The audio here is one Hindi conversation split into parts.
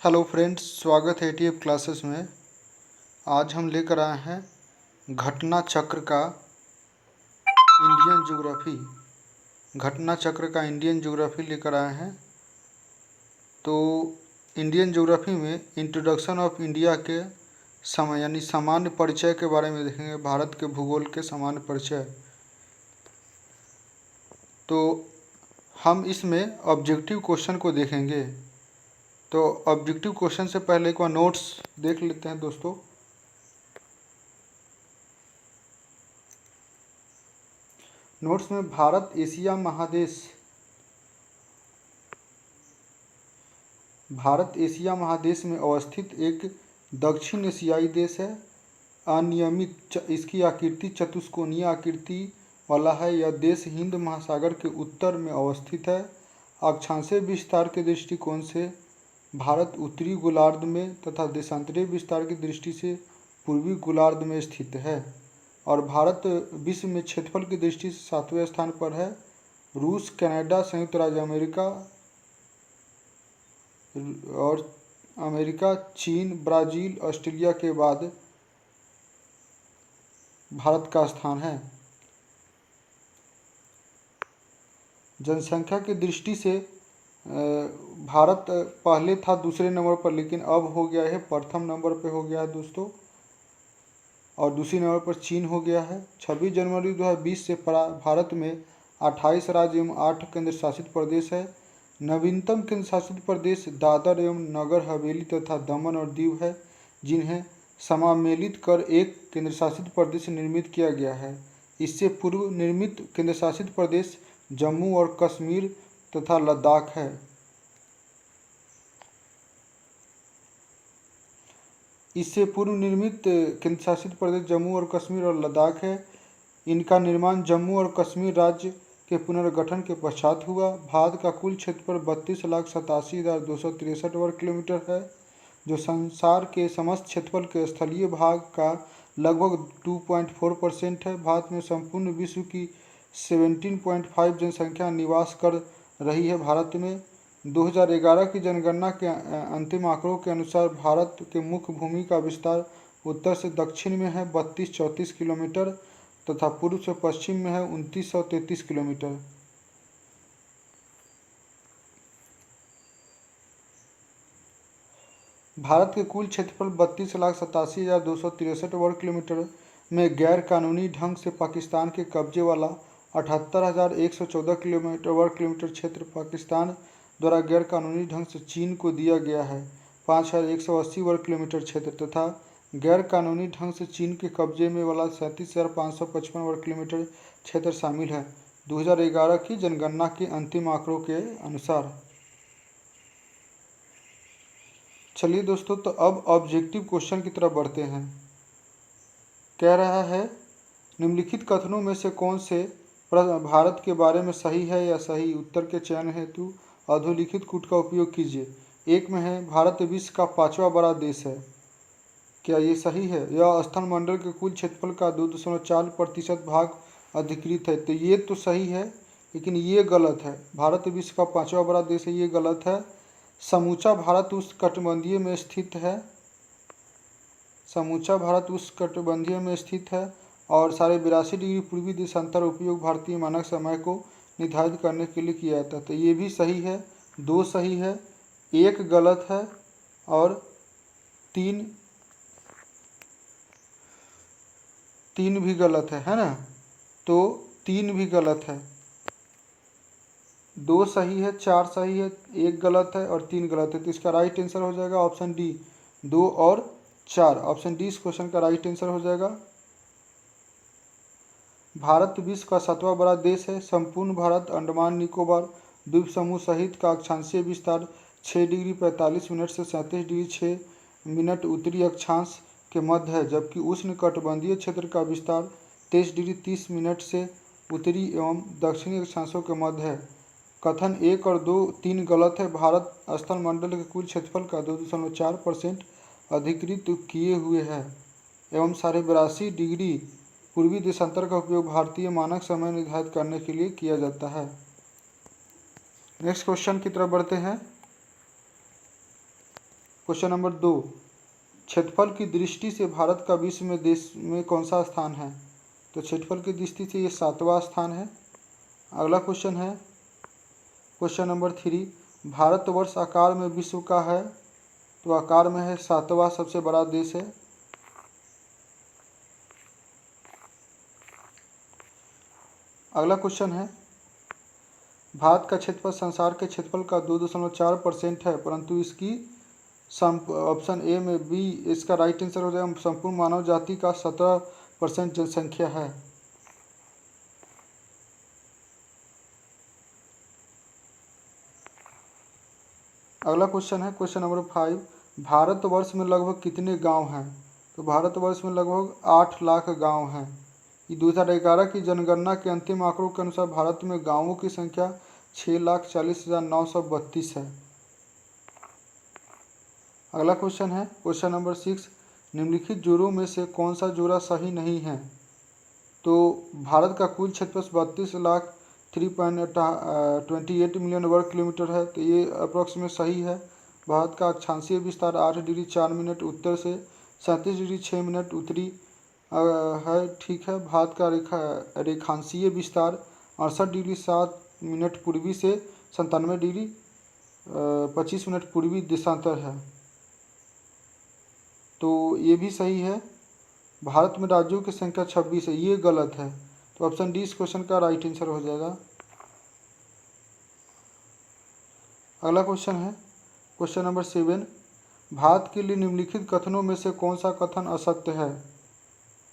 हेलो फ्रेंड्स, स्वागत है एटीएफ क्लासेस में। आज हम लेकर आए हैं घटना चक्र का इंडियन ज्योग्राफी। घटना चक्र का इंडियन ज्योग्राफी लेकर आए हैं। तो इंडियन ज्योग्राफी में इंट्रोडक्शन ऑफ इंडिया के समय यानी सामान्य परिचय के बारे में देखेंगे। भारत के भूगोल के सामान्य परिचय। तो हम इसमें ऑब्जेक्टिव क्वेश्चन को देखेंगे। तो ऑब्जेक्टिव क्वेश्चन से पहले एक बार नोट्स देख लेते हैं दोस्तों। नोट्स में भारत एशिया महादेश में अवस्थित एक दक्षिण एशियाई देश है। अनियमित इसकी आकृति चतुष्कोणीय आकृति वाला है। यह देश हिंद महासागर के उत्तर में अवस्थित है। अक्षांशीय विस्तार के दृष्टिकोण से भारत उत्तरी गोलार्ध में तथा देशांतरीय विस्तार की दृष्टि से पूर्वी गोलार्ध में स्थित है। और भारत विश्व में क्षेत्रफल की दृष्टि से 7वें स्थान पर है। रूस, कनाडा, संयुक्त राज्य अमेरिका, चीन, ब्राज़ील, ऑस्ट्रेलिया के बाद भारत का स्थान है। जनसंख्या की दृष्टि से भारत पहले था दूसरे नंबर पर, लेकिन अब हो गया है प्रथम नंबर पे हो गया है दोस्तों। और दूसरी नंबर पर चीन हो गया है। 26 जनवरी 2020 से भारत में 28 राज्य एवं 8 केंद्र शासित प्रदेश है। नवीनतम केंद्र शासित प्रदेश दादर एवं नगर हवेली तथा दमन और दीव है, जिन्हें समामेलित कर एक केंद्र शासित प्रदेश निर्मित किया गया है। इससे पूर्व निर्मित केंद्र शासित प्रदेश जम्मू और कश्मीर तथा लद्दाख है। इससे पूर्व निर्मित केंद्र शासित प्रदेश जम्मू और कश्मीर और लद्दाख है। इनका निर्माण जम्मू और कश्मीर राज्य के पुनर्गठन के पश्चात हुआ। भारत का कुल क्षेत्रफल 32,87,263 वर्ग किलोमीटर है, जो संसार के समस्त क्षेत्रफल के स्थलीय भाग का लगभग 2.4% है। भारत में संपूर्ण विश्व की 17.5 जनसंख्या निवास कर रही है। भारत में 2011 की जनगणना के अंतिम आंकड़ों के अनुसार भारत के मुख्य भूमि का विस्तार उत्तर से दक्षिण में है 3234 किलोमीटर तथा पूर्व से पश्चिम में है 2933 किलोमीटर। भारत के कुल क्षेत्रफल 32,87,263 वर्ग किलोमीटर में गैर कानूनी ढंग से पाकिस्तान के कब्जे वाला 78,114 वर्ग किलोमीटर क्षेत्र पाकिस्तान द्वारा गैर कानूनी ढंग से चीन को दिया गया है। 5,180 वर्ग किलोमीटर क्षेत्र तथा गैर कानूनी ढंग से चीन के कब्जे में वाला 37,555 वर्ग किलोमीटर क्षेत्र शामिल है, 2011 की जनगणना के अंतिम आंकड़ों के अनुसार। चलिए दोस्तों, तो अब ऑब्जेक्टिव क्वेश्चन की तरफ बढ़ते हैं। कह रहा है, निम्नलिखित कथनों में से कौन से प्रश्न भारत के बारे में सही है या सही? उत्तर के चयन हेतु अधोलिखित कूट का उपयोग कीजिए। एक में है भारत विश्व का 5वां बड़ा देश है। क्या ये सही है? यह स्थल मंडल के कुल क्षेत्रफल का 2.4% भाग अधिकृत है। तो ये तो सही है, लेकिन ये गलत है। भारत विश्व का 5वां बड़ा देश है, ये गलत है। समूचा भारत उष्णकटिबंधीय में स्थित है। समूचा भारत उष्णकटिबंधीय में स्थित है और 82.5 डिग्री पूर्वी देशांतर उपयोग भारतीय मानक समय को निर्धारित करने के लिए किया जाता है। तो ये भी सही है। 2 सही है, 1 गलत है और 3 भी गलत है ना? तो 3 भी गलत है। 2 सही है, 4 सही है, 1 गलत है और 3 गलत है। तो इसका राइट आंसर हो जाएगा ऑप्शन डी, 2 और 4। ऑप्शन डी इस क्वेश्चन का राइट आंसर हो जाएगा। भारत विश्व का 7वां बड़ा देश है। संपूर्ण भारत अंडमान निकोबार द्वीप समूह सहित का अक्षांशीय विस्तार 6 डिग्री 45 मिनट से 37 डिग्री 6 मिनट उत्तरी अक्षांश के मध्य है, जबकि उष्ण कटिबंधीय क्षेत्र का विस्तार 23 डिग्री 30 मिनट से उत्तरी एवं दक्षिणी अक्षांशों के मध्य है। कथन 1 और 3 गलत है। भारत स्थल मंडल के कुल क्षेत्रफल का 2.4% अधिकृत किए हुए है एवं 82.5 डिग्री पूर्वी देशांतर का उपयोग भारतीय मानक समय निर्धारित करने के लिए किया जाता है। नेक्स्ट क्वेश्चन की तरफ बढ़ते हैं। क्वेश्चन नंबर 2, क्षेत्रफल की दृष्टि से भारत का विश्व में देश में कौन सा स्थान है? तो क्षेत्रफल की दृष्टि से ये 7वां स्थान है। अगला क्वेश्चन है क्वेश्चन नंबर 3, भारतवर्ष आकार में विश्व का है, तो आकार में है 7वां सबसे बड़ा देश है। अगला क्वेश्चन है, भारत का क्षेत्रफल संसार के क्षेत्रफल का 2.4% है, परंतु इसकी ऑप्शन ए में बी इसका राइट आंसर हो जाएगा, संपूर्ण मानव जाति का 17% जनसंख्या है। अगला क्वेश्चन है क्वेश्चन नंबर 5, भारतवर्ष में लगभग कितने गांव हैं? तो भारतवर्ष में लगभग 8 लाख गांव हैं। ये 2011 की जनगणना के अंतिम आंकड़ों के अनुसार भारत में गांवों की संख्या 6,40,932 है। अगला क्वेश्चन है क्वेश्चन नंबर 6, निम्नलिखित जोड़ों में से कौन सा जोड़ा सही नहीं है? तो भारत का कुल क्षेत्रफल 32,03.28 मिलियन वर्ग किलोमीटर है, तो ये अप्रोक्सीमेट सही है। भारत का अक्षांशीय विस्तार 8 डिग्री 4 मिनट उत्तर से 37 डिग्री 6 मिनट उत्तरी है, ठीक है। भारत का रेखांशीय विस्तार 68 डिग्री 7 मिनट पूर्वी से 97 डिग्री 25 मिनट पूर्वी देशांतर है, तो ये भी सही है। भारत में राज्यों की संख्या 26 है, ये गलत है, तो ऑप्शन डी इस क्वेश्चन का राइट आंसर हो जाएगा। अगला क्वेश्चन है क्वेश्चन नंबर 7, भारत के लिए निम्नलिखित कथनों में से कौन सा कथन असत्य है?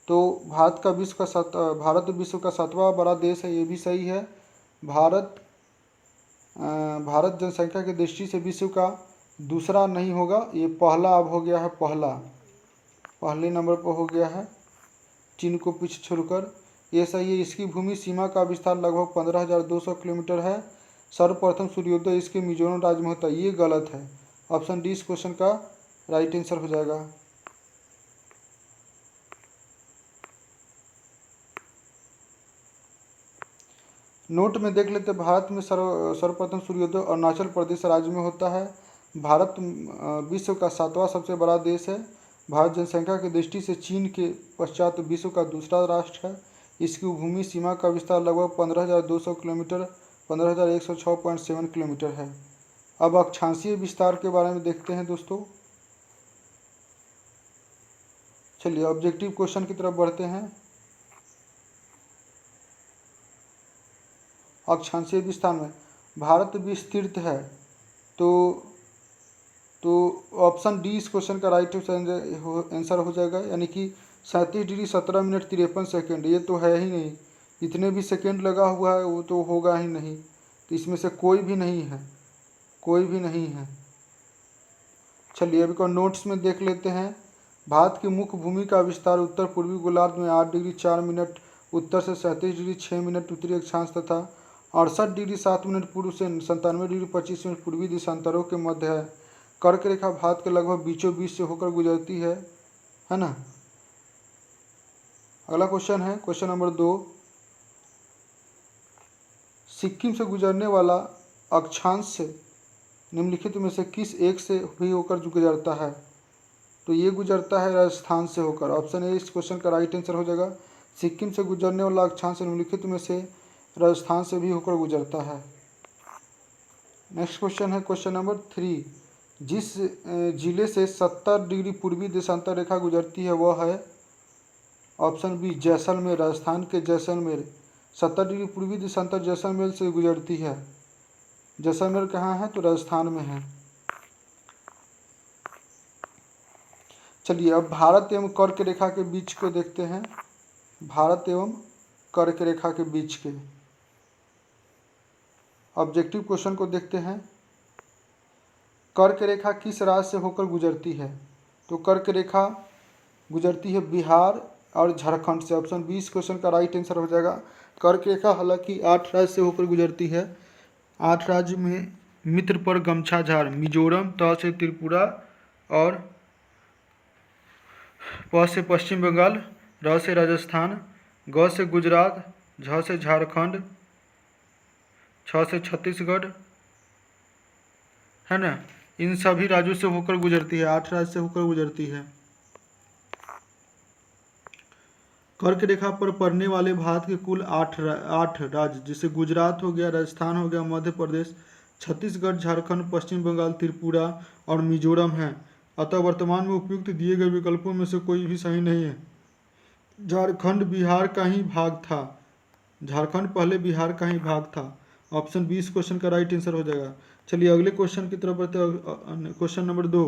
तो भारत विश्व का 7वां बड़ा देश है, ये भी सही है। भारत जनसंख्या की दृष्टि से विश्व का दूसरा नहीं होगा, ये पहला अब हो गया है, पहले नंबर पर हो गया है चीन को पीछे छोड़कर, ये सही है। इसकी भूमि सीमा का विस्तार लगभग 15,200 किलोमीटर है। सर्वप्रथम सूर्योदय इसके मिजोरम राज्य में होता है, ये गलत है। ऑप्शन डी इस क्वेश्चन का राइट आंसर हो जाएगा। नोट में देख लेते, भारत में सर्वप्रथम सूर्योदय अरुणाचल प्रदेश राज्य में होता है। भारत विश्व का 7वां सबसे बड़ा देश है। भारत जनसंख्या की दृष्टि से चीन के पश्चात विश्व का दूसरा राष्ट्र है। इसकी भूमि सीमा का विस्तार लगभग 15,200 किलोमीटर 15,106.7 किलोमीटर है। अब अक्षांशीय विस्तार के बारे में देखते हैं दोस्तों। चलिए ऑब्जेक्टिव क्वेश्चन की तरफ बढ़ते हैं। अक्षांशीय विस्तार में भारत विस्तृत है, तो ऑप्शन डी इस क्वेश्चन का राइट आंसर हो जाएगा, यानी कि 37 डिग्री 17 मिनट 53 सेकेंड। ये तो है ही नहीं, इतने भी सेकेंड लगा हुआ है, वो तो होगा ही नहीं, तो इसमें से कोई भी नहीं है। चलिए अभी को नोट्स में देख लेते हैं। भारत की मुख्य भूमि का विस्तार उत्तर पूर्वी गोलार्ध में 8 डिग्री 4 मिनट उत्तर से 37 डिग्री 6 मिनट उत्तरी अक्षांश तथा 68 डिग्री 7 मिनट पूर्व से 97 डिग्री 25 मिनट पूर्वी देशांतरों के मध्य है। कर्क रेखा भारत के लगभग बीचों बीच से होकर गुजरती है ना। अगला क्वेश्चन है क्वेश्चन नंबर 2, सिक्किम से गुजरने वाला अक्षांश निम्नलिखित में से किस एक से भी होकर गुजरता है? तो ये गुजरता है राजस्थान से होकर। ऑप्शन ए इस क्वेश्चन का राइट आंसर हो जाएगा। सिक्किम से गुजरने वाला अक्षांश निम्नलिखित में से राजस्थान से भी होकर गुजरता है। नेक्स्ट क्वेश्चन है क्वेश्चन नंबर 3, जिस जिले से 70 डिग्री पूर्वी देशांतर रेखा गुजरती है वह है? ऑप्शन बी जैसलमेर, राजस्थान के जैसलमेर। 70 डिग्री पूर्वी देशांतर जैसलमेर से गुजरती है। जैसलमेर कहाँ है? तो राजस्थान में है। चलिए अब भारत एवं कर्क रेखा के बीच को देखते हैं। भारत एवं कर्क रेखा के बीच के ऑब्जेक्टिव क्वेश्चन को देखते हैं। कर्क रेखा किस राज्य से होकर गुजरती है? तो कर्क रेखा गुजरती है बिहार और झारखंड से। ऑप्शन बी इस क्वेश्चन का राइट आंसर हो जाएगा। कर्क रेखा हालांकि 8 राज्य से होकर गुजरती है। 8 राज्य में मित्रपर गमछा झाड़, मिजोरम, त से त्रिपुरा और प से पश्चिम बंगाल, र से राजस्थान, ग से गुजरात, झ से झारखंड, छ से छत्तीसगढ़, है ना। इन सभी राज्यों से होकर गुजरती है, 8 राज्य से होकर गुजरती है। कर्क रेखा पर पड़ने वाले भारत के कुल 8 राज्य, जैसे गुजरात हो गया, राजस्थान हो गया, मध्य प्रदेश, छत्तीसगढ़, झारखंड, पश्चिम बंगाल, त्रिपुरा और मिजोरम है। अतः वर्तमान में उपयुक्त दिए गए विकल्पों में से कोई भी सही नहीं है। झारखंड बिहार का ही भाग था, झारखंड पहले बिहार का ही भाग था। ऑप्शन 20 क्वेश्चन का राइट आंसर हो जाएगा। चलिए अगले क्वेश्चन की तरफ बढ़ते हैं। क्वेश्चन नंबर 2,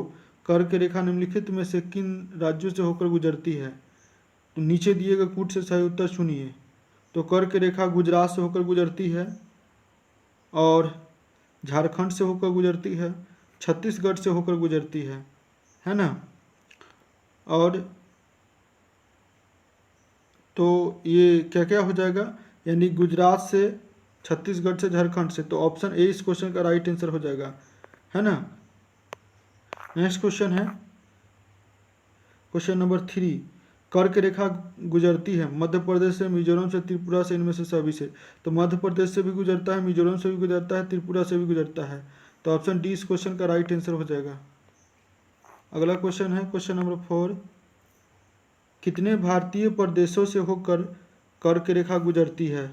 कर्क रेखा निम्नलिखित में से किन राज्यों से होकर गुजरती है? तो नीचे दिए गए कूट से सही उत्तर चुनिए। तो कर्क रेखा गुजरात से होकर गुजरती है, और झारखंड से होकर गुजरती है, छत्तीसगढ़ से होकर गुजरती है ना। और तो ये क्या क्या हो जाएगा, यानी गुजरात से, छत्तीसगढ़ से, झारखंड से। तो ऑप्शन ए इस क्वेश्चन का राइट आंसर हो जाएगा, है ना। नेक्स्ट क्वेश्चन है क्वेश्चन नंबर 3, कर्क रेखा गुजरती है मध्य प्रदेश से, मिजोरम से, त्रिपुरा से, इनमें से सभी से। तो मध्य प्रदेश से भी गुजरता है, मिजोरम से भी गुजरता है, त्रिपुरा से भी गुजरता है। तो ऑप्शन डी इस क्वेश्चन का राइट आंसर हो जाएगा। अगला क्वेश्चन है क्वेश्चन नंबर 4, कितने भारतीय प्रदेशों से होकर कर्क रेखा गुजरती है?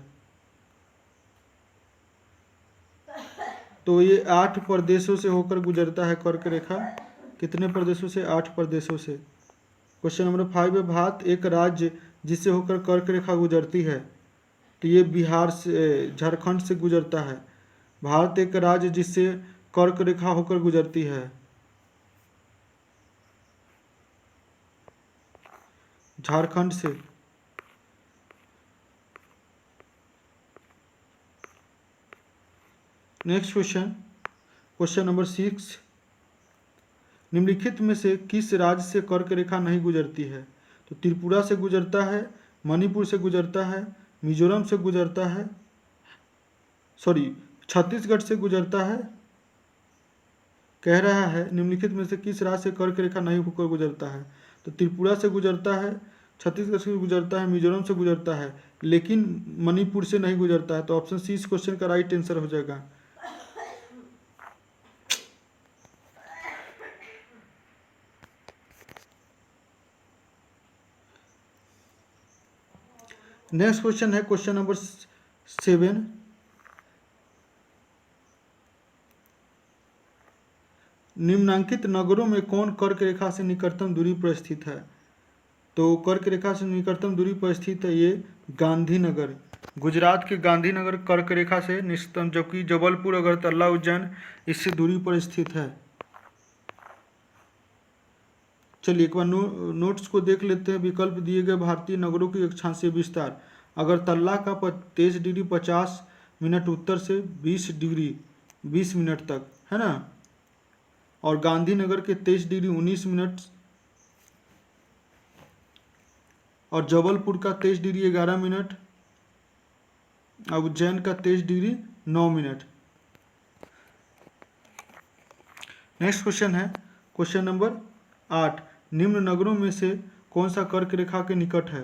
तो ये 8 प्रदेशों से होकर गुजरता है कर्क रेखा। कितने प्रदेशों से? 8 प्रदेशों से। क्वेश्चन नंबर 5 है, भारत एक राज्य जिससे होकर कर्क रेखा गुजरती है। तो ये बिहार से, झारखंड से गुजरता है। भारत एक राज्य जिससे कर्क रेखा होकर गुजरती है, झारखंड से। नेक्स्ट क्वेश्चन, क्वेश्चन नंबर 6, निम्नलिखित में से किस राज्य से कर्क रेखा नहीं गुजरती है? तो त्रिपुरा से गुजरता है, मणिपुर से गुजरता है, मिजोरम से गुजरता है, छत्तीसगढ़ से गुजरता है। कह रहा है निम्नलिखित में से किस राज्य से कर्क रेखा नहीं होकर गुजरता है? तो त्रिपुरा से गुजरता है, छत्तीसगढ़ से गुजरता है, मिजोरम से गुजरता है, लेकिन मणिपुर से नहीं गुजरता है। तो ऑप्शन सी इस क्वेश्चन का राइट आंसर हो जाएगा। नेक्स्ट क्वेश्चन है क्वेश्चन नंबर 7, निम्नांकित नगरों में कौन कर्क रेखा से निकटतम दूरी पर स्थित है? तो कर्क रेखा से निकटतम दूरी पर स्थित है ये गांधीनगर। गुजरात के गांधीनगर कर्क रेखा से निकटतम, जबकि जबलपुर, अगरतला, उज्जैन इससे दूरी पर स्थित है। चलिए एक बार नोट्स को देख लेते हैं। विकल्प दिए गए भारतीय नगरों की अक्षांशीय विस्तार। अगरतला का 23 डिग्री 50 मिनट उत्तर से 20 डिग्री 20 मिनट तक, है ना। और गांधीनगर के 23 डिग्री 19 मिनट, और जबलपुर का 23 डिग्री 11 मिनट, और उज्जैन का 23 डिग्री 9 मिनट। नेक्स्ट क्वेश्चन है क्वेश्चन नंबर 8, निम्न नगरों में से कौन सा कर्क रेखा के निकट है?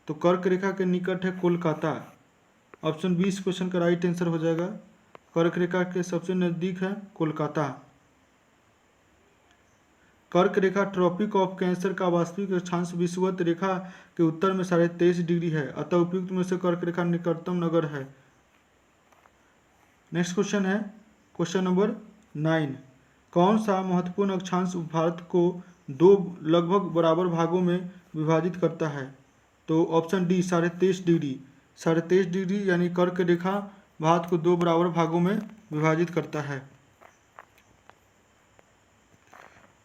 तो कर्क रेखा के निकट है कोलकाता। ऑप्शन 20 क्वेश्चन का राइट आंसर हो जाएगा। कर्क रेखा के सबसे नज़दीक है कोलकाता। कर्क रेखा ट्रॉपिक ऑफ कैंसर का वास्तविक अक्षांश विषुवत रेखा के उत्तर में 23.5 डिग्री है, अतः उपयुक्त में से कर्क रेखा निकटतम नगर है। नेक्स्ट क्वेश्चन है क्वेश्चन नंबर 9, कौन सा महत्वपूर्ण अक्षांश भारत को 2 लगभग बराबर भागों में विभाजित करता है? तो ऑप्शन डी 23.5 डिग्री। 23.5 डिग्री यानी कर्क रेखा भारत को 2 बराबर भागों में विभाजित करता है।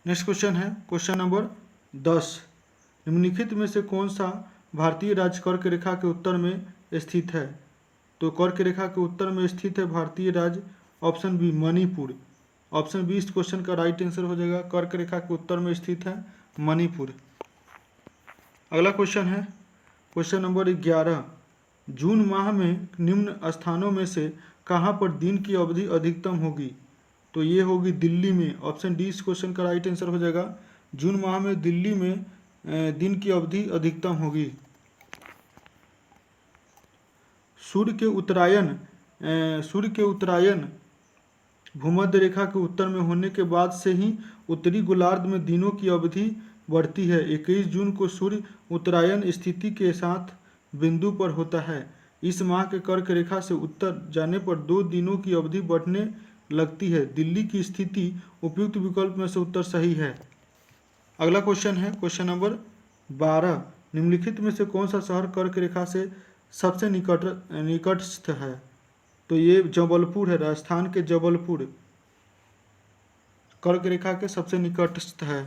नेक्स्ट क्वेश्चन है क्वेश्चन नंबर 10, निम्नलिखित में से कौन सा भारतीय राज्य कर्क रेखा के उत्तर में स्थित है? तो कर्क रेखा के उत्तर में स्थित है भारतीय राज्य option B Manipur. Option B इस क्वेश्चन का राइट आंसर हो जाएगा। कर्क रेखा के उत्तर में स्थित है मणिपुर। अगला क्वेश्चन है क्वेश्चन नंबर 11, जून माह में निम्न स्थानों में से कहाँ पर दिन की अवधि अधिकतम होगी? तो ये होगी दिल्ली में। ऑप्शन डी इस क्वेश्चन का राइट आंसर हो जाएगा। जून माह में दिल्ली में दिन की अवधि अधिकतम होगी। सूर्य के उत्तरायण भूमध्य रेखा के उत्तर में होने के बाद से ही उत्तरी गोलार्ध में दिनों की अवधि बढ़ती है। 21 जून को सूर्य उत्तरायण स्थिति के साथ बिंदु पर होता है। इस माह के कर्क रेखा से उत्तर जाने पर 2 दिनों की अवधि बढ़ने लगती है। दिल्ली की स्थिति उपयुक्त विकल्प में से उत्तर सही है। अगला क्वेश्चन है क्वेश्चन नंबर 12। निम्नलिखित में से कौन सा शहर कर्क रेखा से सबसे निकटस्थ है? तो ये जबलपुर है, राजस्थान के जबलपुर कर्क रेखा के सबसे निकटस्थ है।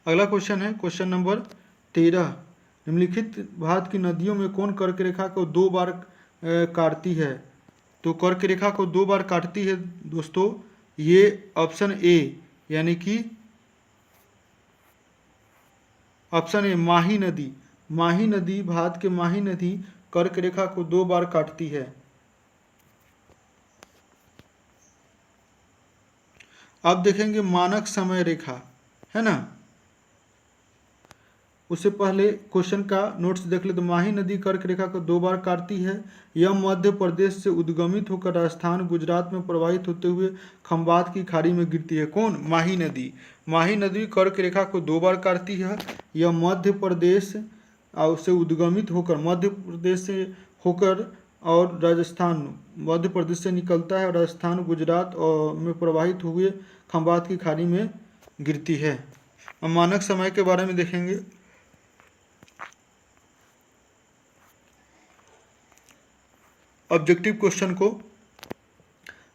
अगला क्वेश्चन है क्वेश्चन नंबर 13। निम्नलिखित भारत की नदियों में कौन कर्क रेखा को 2 बार काटती है? तो कर्क रेखा को 2 बार काटती है दोस्तों, ये ऑप्शन ए यानी कि ऑप्शन ए माही नदी। माही नदी, भारत के माही नदी कर्क रेखा को 2 बार काटती है। अब देखेंगे मानक समय रेखा, है ना। उससे पहले क्वेश्चन का नोट्स देख ले। तो माही नदी कर्क रेखा को 2 बार काटती है। यह मध्य प्रदेश से उद्गमित होकर राजस्थान गुजरात में प्रवाहित होते हुए खंबात की खाड़ी में गिरती है। कौन? माही नदी। माही नदी कर्क रेखा को 2 बार काटती है। यह मध्य प्रदेश से उद्गमित होकर, मध्य प्रदेश से होकर और राजस्थान, मध्य प्रदेश से निकलता है और राजस्थान गुजरात में प्रवाहित हुए खंबात की खाड़ी में गिरती है। अब मानक समय के बारे में देखेंगे। ऑब्जेक्टिव क्वेश्चन को,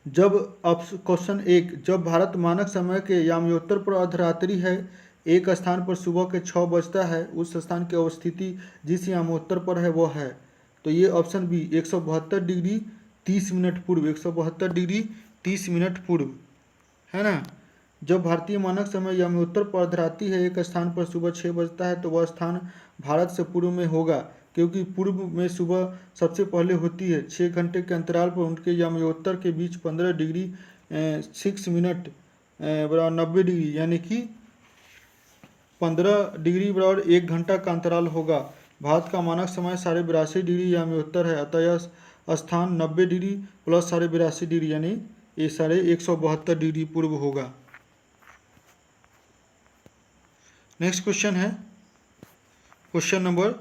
जब क्वेश्चन 1, जब भारत मानक समय के याम्योत्तर पर अर्धरात्रि है, एक स्थान पर सुबह के 6 बजता है, उस स्थान की अवस्थिति जिस यामोत्तर पर है वह है। तो ये ऑप्शन बी 172 डिग्री 30 मिनट पूर्व, 172 डिग्री 30 मिनट पूर्व, है ना। जब भारतीय मानक समय याम्योत्तर पर अर्धरात्रि है, एक स्थान पर सुबह 6 बजता है, तो वह स्थान भारत से पूर्व में होगा, क्योंकि पूर्व में सुबह सबसे पहले होती है। 6 घंटे के अंतराल पर उनके याम्योत्तर के बीच 15 डिग्री 6 मिनट बराबर 90 डिग्री, यानी कि 15 डिग्री बराबर 1 घंटा का अंतराल होगा। भारत का मानक समय 82.5 डिग्री याम्योत्तर है, अतः यह स्थान 90 डिग्री प्लस 82.5 डिग्री यानी ये 172 डिग्री पूर्व होगा। नेक्स्ट क्वेश्चन है क्वेश्चन नंबर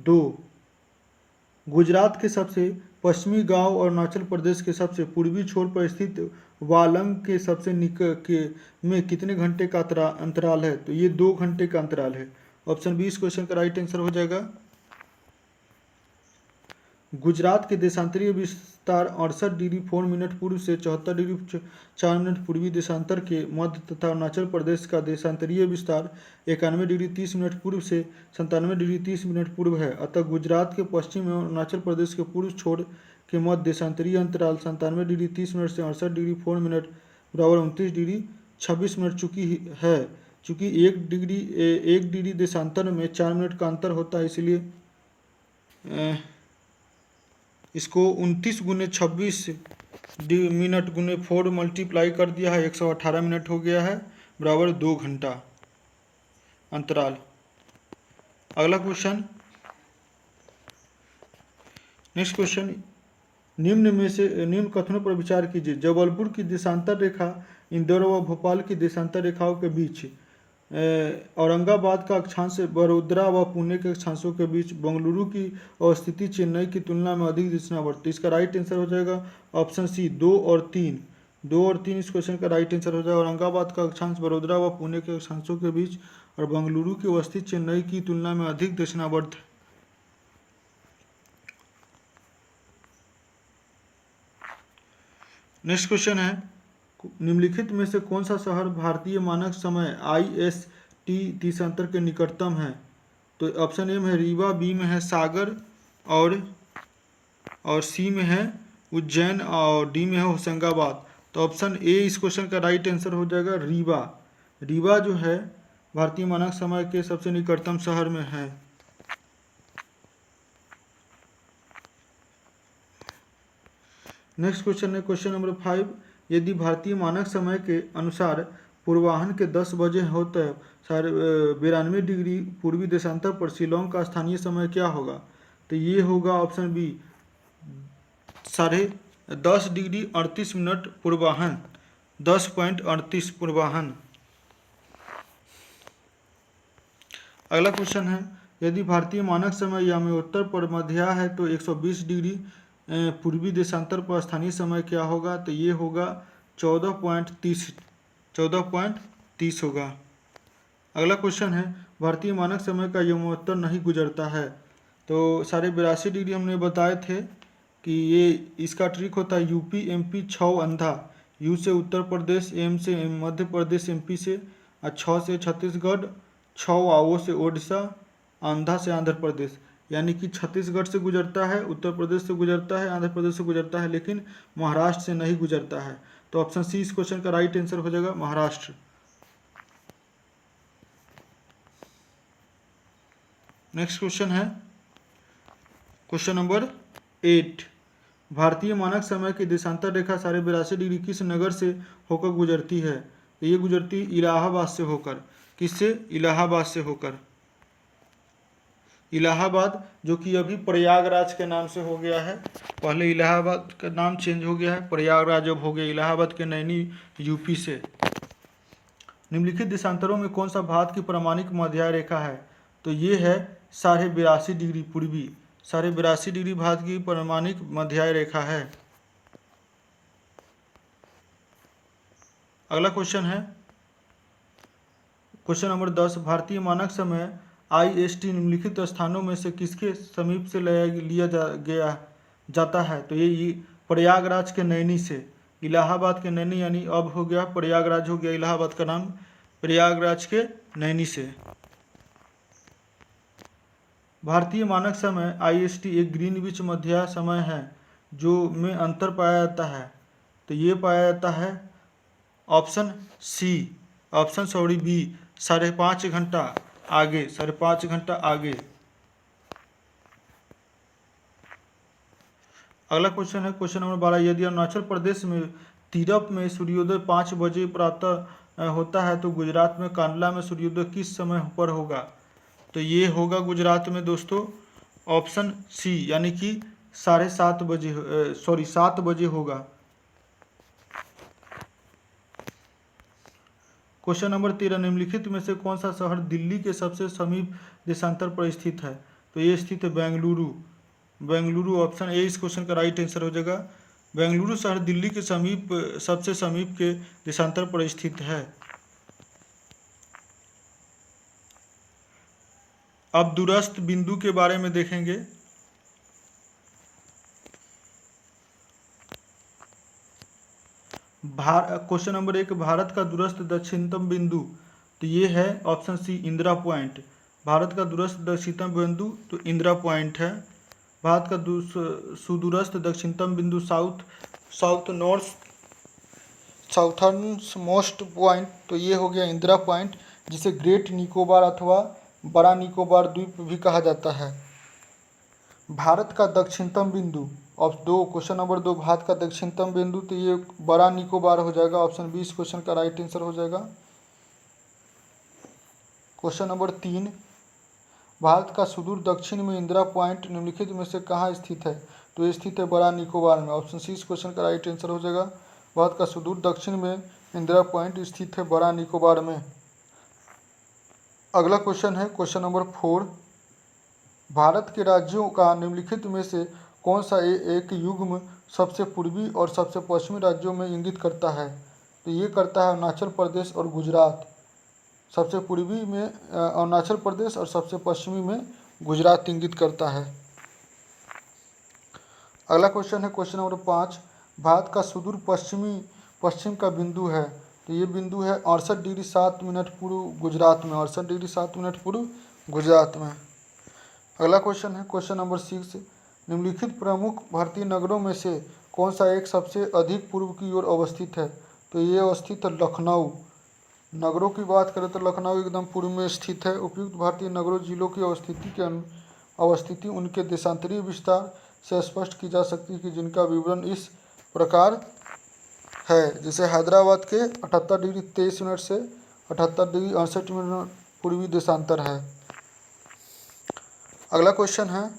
2। गुजरात के सबसे पश्चिमी गांव और अरुणाचल प्रदेश के सबसे पूर्वी छोर पर स्थित वालंग के सबसे में कितने घंटे का अंतराल है? तो ये 2 घंटे का अंतराल है। ऑप्शन बी इस क्वेश्चन का राइट आंसर हो जाएगा। गुजरात के देशांतरीय विस्तार 68 डिग्री 4 मिनट पूर्व से 74 डिग्री 4 मिनट पूर्वी देशांतर के मध्य तथा अरुणाचल प्रदेश का देशांतरीय विस्तार 91 डिग्री 30 मिनट पूर्व से 97 डिग्री 30 मिनट पूर्व है। अतः गुजरात के पश्चिम एवं अरुणाचल प्रदेश के पूर्व छोर के मध्य देशांतरीय अंतराल 97 डिग्री 30 मिनट से 68 डिग्री 4 मिनट बराबर 29 डिग्री 26 मिनट चुकी है। चूँकि 1 डिग्री देशांतर में 4 मिनट का अंतर होता है, इसलिए इसको 29 गुने 26 मिनट गुने 4 मल्टीप्लाई कर दिया है, 118 मिनट हो गया है, बराबर 2 घंटा अंतराल। अगला क्वेश्चन, नेक्स्ट क्वेश्चन, निम्न कथनों पर विचार कीजिए। जबलपुर की देशांतर रेखा इंदौर व भोपाल की देशांतर रेखाओं के बीच, औरंगाबाद का अक्षांश बड़ोदरा व पुणे के अक्षांशों के बीच, बेंगलुरु की अवस्थिति चेन्नई की तुलना में अधिक दक्षिणावर्त। तो इसका राइट आंसर हो जाएगा ऑप्शन सी 2 और 3। 2 और 3 इस क्वेश्चन का राइट आंसर हो जाएगा। औरंगाबाद का अक्षांश बड़ोदरा व पुणे के अक्षांशों के बीच और बेंगलुरु की अवस्थित चेन्नई की तुलना में अधिक दक्षिणावर्त है। नेक्स्ट क्वेश्चन है, निम्नलिखित में से कौन सा शहर भारतीय मानक समय IST देशांतर के निकटतम है? तो ऑप्शन ए में है रीवा, बी में है सागर और सी में है उज्जैन और डी में है होशंगाबाद। तो ऑप्शन ए इस क्वेश्चन का राइट आंसर हो जाएगा रीवा। रीवा जो है भारतीय मानक समय के सबसे निकटतम शहर में है। नेक्स्ट क्वेश्चन है क्वेश्चन नंबर 5। यदि भारतीय मानक समय के अनुसार पूर्वाह्न के 10 बजे हो तो 92 डिग्री पूर्वी देशांतर पर शिलोंग का स्थानीय समय क्या होगा? तो ये होगा ऑप्शन बी 10:38 पूर्वाह्न, 10:38 पूर्वाह्न। अगला क्वेश्चन है, यदि भारतीय मानक समय याम्योत्तर पर मध्याह्न है तो 120 डिग्री पूर्वी देशांतर पर स्थानीय समय क्या होगा? तो ये होगा 14:30 होगा। अगला क्वेश्चन है, भारतीय मानक समय का याम्योत्तर नहीं गुजरता है। तो 82.5 डिग्री हमने बताए थे कि ये इसका ट्रिक होता है यूपी एमपी 6 अंधा, यू से उत्तर प्रदेश, एम से मध्य प्रदेश एमपी से, 6 से छत्तीसगढ़, 6 आओ से ओडिशा, आंधा से आंध्र प्रदेश। यानी कि छत्तीसगढ़ से गुजरता है, उत्तर प्रदेश से गुजरता है, आंध्र प्रदेश से गुजरता है, लेकिन महाराष्ट्र से नहीं गुजरता है। तो ऑप्शन सी इस क्वेश्चन का राइट आंसर हो जाएगा, महाराष्ट्र। नेक्स्ट क्वेश्चन है क्वेश्चन नंबर 8, भारतीय मानक समय की देशांतर रेखा 82.5 डिग्री किस नगर से होकर गुजरती है? तो ये गुजरती इलाहाबाद से होकर। किससे? इलाहाबाद से होकर। इलाहाबाद जो कि अभी प्रयागराज के नाम से हो गया है, पहले इलाहाबाद का नाम चेंज हो गया है, प्रयागराज अब हो गया इलाहाबाद के नैनी, यूपी से। निम्नलिखित देशांतरों में कौन सा भारत की प्रामाणिक मध्य रेखा है? तो ये है 82.5 डिग्री पूर्वी, 82.5 डिग्री भारत की प्रामाणिक मध्य रेखा है। अगला क्वेश्चन है क्वेश्चन नंबर 10, भारतीय मानक समय IST निम्नलिखित स्थानों में से किसके समीप से लिया जाता है? तो ये प्रयागराज के नैनी से, इलाहाबाद के नैनी, यानी अब हो गया प्रयागराज हो गया इलाहाबाद का नाम, प्रयागराज के नैनी से। भारतीय मानक समय IST एक ग्रीनविच मध्य समय है जो में अंतर पाया जाता है। तो ये पाया जाता है ऑप्शन बी, 5.5 घंटा आगे, 5.5 घंटा आगे। अगला क्वेश्चन है क्वेश्चन नंबर 12, यदि अरुणाचल प्रदेश में तिरप में सूर्योदय 5 बजे प्रातः होता है तो गुजरात में कांडला में सूर्योदय किस समय पर होगा? तो ये होगा गुजरात में दोस्तों ऑप्शन सी, यानी कि 7:30 बजे, 7 बजे होगा। क्वेश्चन नंबर 13, निम्नलिखित में से कौन सा शहर दिल्ली के सबसे समीप देशांतर पर स्थित है? तो ये स्थित है बेंगलुरु। ऑप्शन ए इस क्वेश्चन का राइट आंसर हो जाएगा। बेंगलुरु शहर दिल्ली के सबसे समीप के देशांतर पर स्थित है। अब दूरस्थ बिंदु के बारे में देखेंगे। क्वेश्चन नंबर 1, भारत का दूरस्थ दक्षिणतम बिंदु, तो ये है option C Indira Point. Bharat का दूरस्थ दक्षिणतम बिंदु तो इंदिरा पॉइंट है। भारत का सुदूरस्थ दक्षिणतम बिंदु साउथर्न मोस्ट पॉइंट, तो ये हो गया इंदिरा पॉइंट, जिसे ग्रेट निकोबार अथवा बड़ा निकोबार द्वीप भी कहा जाता है। भारत का दक्षिणतम बिंदु क्वेश्चन नंबर 2, भारत का दक्षिणतम बिंदु, तो ये बड़ा निकोबार हो जाएगा। ऑप्शन बी इस क्वेश्चन का राइट आंसर हो जाएगा। क्वेश्चन नंबर 3, भारत का सुदूर दक्षिण में इंदिरा पॉइंट निम्नलिखित में से कहाँ स्थित है? तो ये स्थित है बड़ा निकोबार में। ऑप्शन सी इस क्वेश्चन का राइट आंसर हो जाएगा। भारत का सुदूर दक्षिण में इंदिरा पॉइंट स्थित है बड़ा निकोबार में। अगला क्वेश्चन है क्वेश्चन नंबर 4, भारत के राज्यों का निम्नलिखित में से कौन सा एक युग्म सबसे पूर्वी और सबसे पश्चिमी राज्यों में इंगित करता है? तो ये करता है अरुणाचल प्रदेश और गुजरात। सबसे पूर्वी में अरुणाचल प्रदेश और सबसे पश्चिमी में गुजरात इंगित करता है। अगला क्वेश्चन है क्वेश्चन नंबर 5, भारत का सुदूर पश्चिम का बिंदु है, तो ये बिंदु है 68°7' पूर्व गुजरात में, 68°7' पूर्व गुजरात में। अगला क्वेश्चन है क्वेश्चन नंबर 6, निम्नलिखित प्रमुख भारतीय नगरों में से कौन सा एक सबसे अधिक पूर्व की ओर अवस्थित है? तो ये अवस्थित है लखनऊ। नगरों की बात करें तो लखनऊ एकदम पूर्व में स्थित है। उपयुक्त भारतीय नगरों जिलों की अवस्थिति उनके देशांतरीय विस्तार से स्पष्ट की जा सकती है कि जिनका विवरण इस प्रकार है, जैसे हैदराबाद के 78°23' से 78°68' पूर्वी देशांतर है। अगला क्वेश्चन है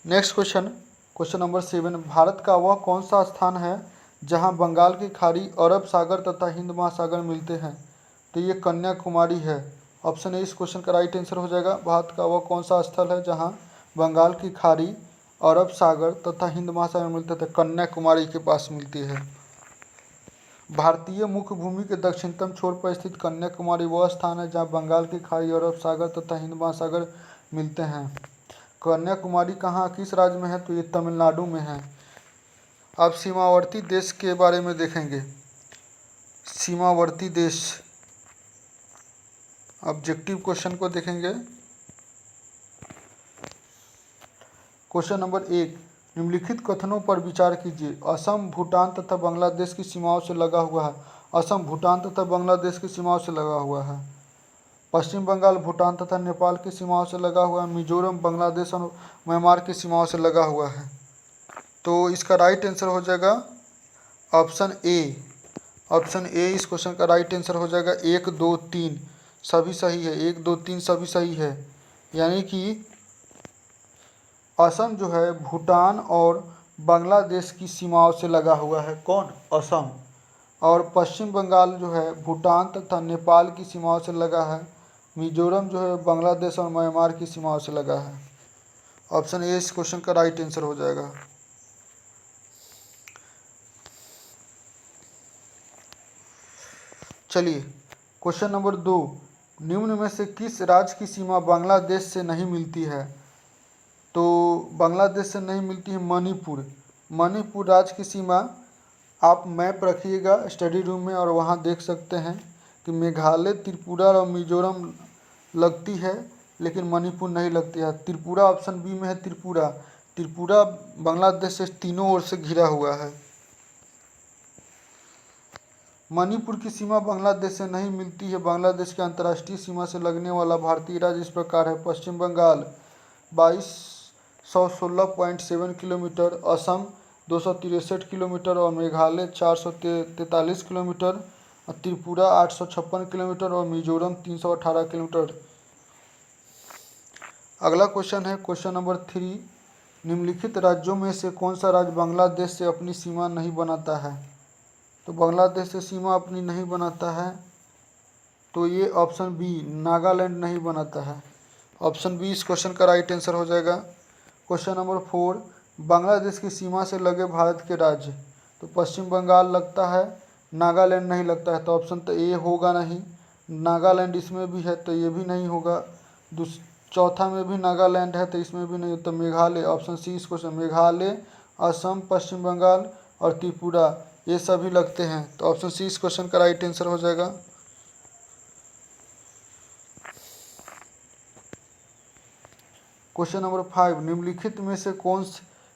next question, question number 7, Bharat का वह कौन सा स्थान है जहां बंगाल की खाड़ी, अरब सागर तथा हिंद महासागर मिलते हैं? तो ये कन्याकुमारी है। ऑप्शन ए इस क्वेश्चन का राइट आंसर हो जाएगा। भारत का वह कौन सा स्थल है जहां बंगाल की खाड़ी, अरब सागर तथा हिंद महासागर मिलते थे? कन्याकुमारी के पास मिलती है। भारतीय मुख्य भूमि के दक्षिणतम छोर पर स्थित कन्याकुमारी वह स्थान है जहां बंगाल की खाड़ी, अरब सागर तथा हिंद महासागर मिलते हैं। कन्याकुमारी कहाँ, किस राज्य में है? तो ये तमिलनाडु में है। अब सीमावर्ती देश के बारे में देखेंगे। सीमावर्ती देश, ऑब्जेक्टिव क्वेश्चन को देखेंगे। क्वेश्चन नंबर 1, निम्नलिखित कथनों पर विचार कीजिए। असम भूटान तथा बांग्लादेश की सीमाओं से लगा हुआ है। असम भूटान तथा बांग्लादेश की सीमाओं से लगा हुआ है। पश्चिम बंगाल भूटान तथा नेपाल की सीमाओं से लगा हुआ है। मिजोरम बांग्लादेश और म्यांमार की सीमाओं से लगा हुआ है। तो इसका राइट आंसर हो जाएगा ऑप्शन ए। ऑप्शन ए इस क्वेश्चन का राइट आंसर हो जाएगा। 1, 2, 3 सभी सही है। 1, 2, 3 सभी सही है। यानी कि असम जो है भूटान और बांग्लादेश की सीमाओं से लगा हुआ है। कौन? असम। और पश्चिम बंगाल जो है भूटान तथा नेपाल की सीमाओं से लगा है। मिजोरम जो है बांग्लादेश और म्यांमार की सीमाओं से लगा है। ऑप्शन ए इस क्वेश्चन का राइट आंसर हो जाएगा। चलिए क्वेश्चन नंबर 2, निम्न में से किस राज्य की सीमा बांग्लादेश से नहीं मिलती है? तो बांग्लादेश से नहीं मिलती है मणिपुर। मणिपुर राज्य की सीमा आप मैप रखिएगा स्टडी रूम में और वहाँ देख सकते हैं कि मेघालय, त्रिपुरा और मिजोरम लगती है लेकिन मणिपुर नहीं लगती है। त्रिपुरा ऑप्शन बी में है। त्रिपुरा, त्रिपुरा बांग्लादेश से तीनों ओर से घिरा हुआ है। मणिपुर की सीमा बांग्लादेश से नहीं मिलती है। बांग्लादेश की अंतर्राष्ट्रीय सीमा से लगने वाला भारतीय राज्य इस प्रकार है। पश्चिम बंगाल 2216.7 किलोमीटर, असम 263 किलोमीटर और मेघालय 443 किलोमीटर, त्रिपुरा 856 किलोमीटर और मिजोरम 318 किलोमीटर। अगला क्वेश्चन है क्वेश्चन नंबर 3, निम्नलिखित राज्यों में से कौन सा राज्य बांग्लादेश से अपनी सीमा नहीं बनाता है? तो बांग्लादेश से सीमा अपनी नहीं बनाता है तो ये ऑप्शन बी नागालैंड नहीं बनाता है। ऑप्शन बी इस क्वेश्चन का राइट आंसर हो जाएगा। क्वेश्चन नंबर 4, बांग्लादेश की सीमा से लगे भारत के राज्य। तो पश्चिम बंगाल लगता है, नागालैंड नहीं लगता है। तो ऑप्शन तो ए होगा नहीं। नागालैंड इसमें भी है तो ये भी नहीं होगा। चौथा में भी नागालैंड है तो इसमें भी नहीं। तो मेघालय, ऑप्शन सी इस क्वेश्चन, मेघालय, असम, पश्चिम बंगाल और त्रिपुरा ये सभी लगते हैं। तो ऑप्शन सी इस क्वेश्चन का राइट आंसर हो जाएगा। क्वेश्चन नंबर 5, निम्नलिखित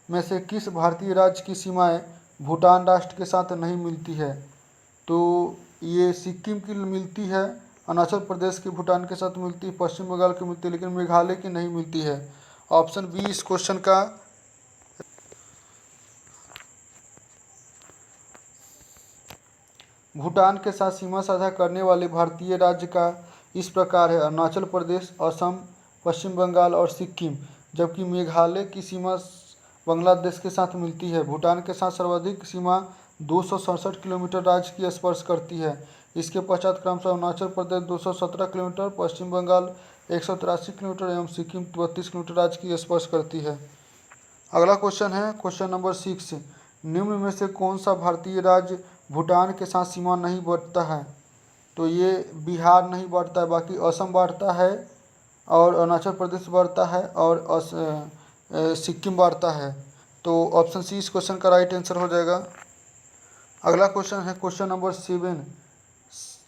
में से किस भारतीय राज्य की सीमाएं भूटान राष्ट्र के साथ नहीं मिलती है? तो ये सिक्किम की मिलती है, अरुणाचल प्रदेश की भूटान के साथ मिलती है, पश्चिम बंगाल की मिलती है, लेकिन मेघालय की नहीं मिलती है। ऑप्शन बी इस क्वेश्चन का भूटान के साथ सीमा साझा करने वाले भारतीय राज्य का इस प्रकार है। अरुणाचल प्रदेश, असम, पश्चिम बंगाल और सिक्किम। जबकि मेघालय की सीमा बांग्लादेश के साथ मिलती है। भूटान के साथ सर्वाधिक सीमा 267 किलोमीटर राज्य की स्पर्श करती है। इसके पश्चात क्रमशः अरुणाचल प्रदेश 217 किलोमीटर, पश्चिम बंगाल 183 किलोमीटर एवं सिक्किम 32 किलोमीटर राज्य की स्पर्श करती है। अगला क्वेश्चन है क्वेश्चन नंबर 6, निम्न में से कौन सा भारतीय राज्य भूटान के साथ सीमा नहीं बांटता है? तो ये बिहार नहीं बांटता है, बाकी असम बांटता है और अरुणाचल प्रदेश बांटता है और सिक्किम बांटता है। तो ऑप्शन सी इस क्वेश्चन का राइट आंसर हो जाएगा। अगला क्वेश्चन है क्वेश्चन नंबर 7,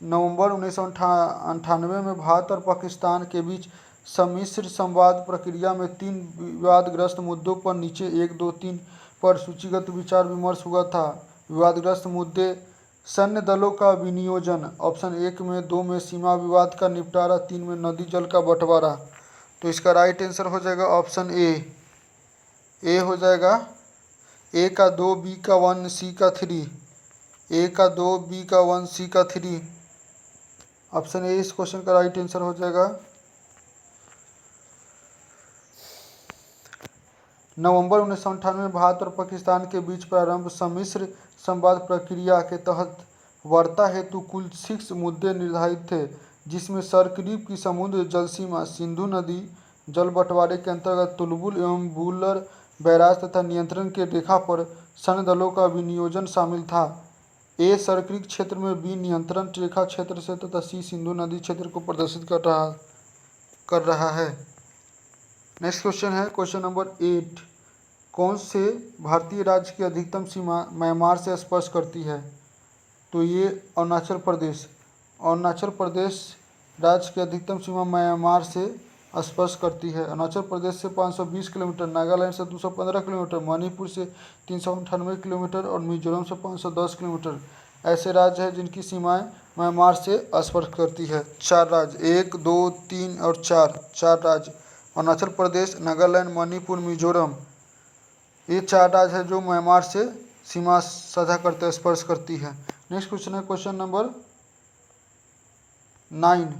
नवंबर 1998 में भारत और पाकिस्तान के बीच सम्मिश्र संवाद प्रक्रिया में 3 विवादग्रस्त मुद्दों पर नीचे 1, 2, 3 पर सूचीगत विचार विमर्श हुआ था। विवादग्रस्त मुद्दे: सैन्य दलों का विनियोजन, ऑप्शन 1 में, 2 में सीमा विवाद का निपटारा, 3 में नदी जल का बंटवारा। तो इसका राइट आंसर हो जाएगा ऑप्शन ए हो जाएगा। ए का 2, बी का 1, सी का 3। ए का 2, बी का 1, सी का 3। ऑप्शन ए इस क्वेश्चन का राइट आंसर हो जाएगा। नवंबर 1998 में भारत और पाकिस्तान के बीच प्रारंभ सम्मिश्र संवाद प्रक्रिया के तहत वार्ता हेतु कुल 6 मुद्दे निर्धारित थे, जिसमें सरकरीब की समुद्र जल सीमा, सिंधु नदी जल बंटवारे के अंतर्गत तुलबुल एवं वुलर बैराज तथा नियंत्रण के रेखा पर सैन्य दलों का विनियोजन शामिल था। ए सरकरीब क्षेत्र में, बी नियंत्रण रेखा क्षेत्र से तथा सी सिंधु नदी क्षेत्र को प्रदर्शित कर रहा है। नेक्स्ट क्वेश्चन है क्वेश्चन नंबर 8। कौन से भारतीय राज्य की अधिकतम सीमा म्यांमार से स्पर्श करती है? तो ये अरुणाचल प्रदेश राज्य की अधिकतम सीमा म्यांमार से स्पर्श करती है। अरुणाचल प्रदेश से 520 किलोमीटर, नागालैंड से 215 किलोमीटर, मणिपुर से 398 किलोमीटर और मिजोरम से 510 किलोमीटर ऐसे राज्य हैं जिनकी सीमाएं म्यांमार से स्पर्श करती है। 4 राज्य, 1, 2, 3 और 4 राज्य, अरुणाचल प्रदेश, नागालैंड, मणिपुर, मिजोरम, ये 4 राज्य है जो म्यांमार से सीमा साझा करते हैं, स्पर्श करती है। नेक्स्ट क्वेश्चन है क्वेश्चन नंबर 9।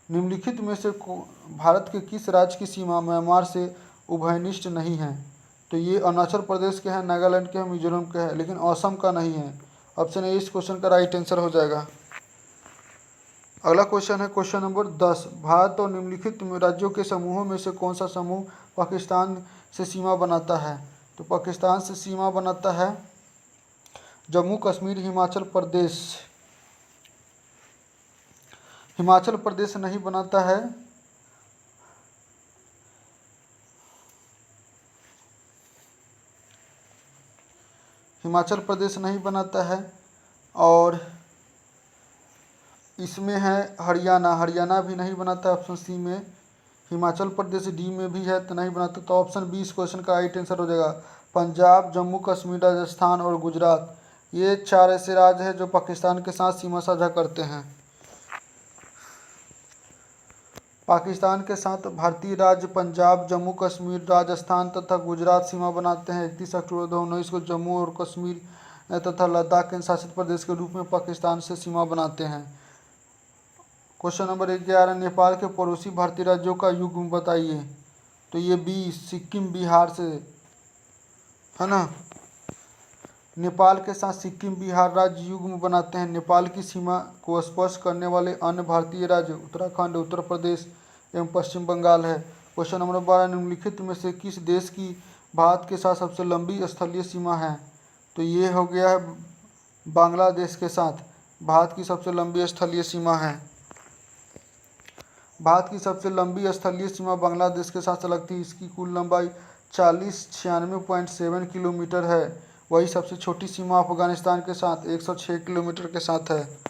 निम्नलिखित में से भारत के किस राज्य की सीमा म्यांमार से उभयनिष्ठ नहीं है? तो ये अरुणाचल प्रदेश के हैं, नागालैंड के हैं, मिजोरम के हैं, लेकिन असम का नहीं है। ऑप्शन ए इस क्वेश्चन का राइट आंसर हो जाएगा। अगला क्वेश्चन है क्वेश्चन नंबर 10। भारत और निम्नलिखित राज्यों के समूहों में से कौन सा समूह पाकिस्तान से सीमा बनाता है? तो पाकिस्तान से सीमा बनाता है जम्मू कश्मीर, हिमाचल प्रदेश नहीं बनाता है। हिमाचल प्रदेश नहीं बनाता है और इसमें है हरियाणा भी नहीं बनाता है ऑप्शन सी में। हिमाचल प्रदेश डी में भी है तो नहीं बनाता, तो ऑप्शन बी इस क्वेश्चन का राइट आंसर हो जाएगा। पंजाब, जम्मू कश्मीर, राजस्थान और गुजरात, ये 4 ऐसे राज्य हैं जो पाकिस्तान के साथ सीमा साझा करते हैं। पाकिस्तान के साथ भारतीय राज्य पंजाब, जम्मू कश्मीर, राजस्थान तथा गुजरात सीमा बनाते हैं। 31 अक्टूबर 2019 को जम्मू और कश्मीर तथा लद्दाख केंद्र शासित प्रदेश के रूप में पाकिस्तान से सीमा बनाते हैं। Question number 11। नेपाल के पड़ोसी भारतीय राज्यों का युग्म बताइए। तो ये बी सिक्किम बिहार से है ना। नेपाल के साथ सिक्किम बिहार राज्य युग्म बनाते हैं। नेपाल की सीमा को स्पर्श करने वाले अन्य भारतीय राज्य उत्तराखंड, उत्तर प्रदेश एवं पश्चिम बंगाल है। Question number 12। निम्नलिखित में से किस देश की भारत के साथ सबसे लंबी स्थलीय सीमा है? तो ये हो गया है बांग्लादेश के साथ भारत की सबसे लंबी स्थलीय सीमा है। भारत की सबसे लंबी स्थलीय सीमा बांग्लादेश के साथ लगती है। इसकी कुल लंबाई 96.7 किलोमीटर है। वही सबसे छोटी सीमा अफगानिस्तान के साथ 106 किलोमीटर के साथ है।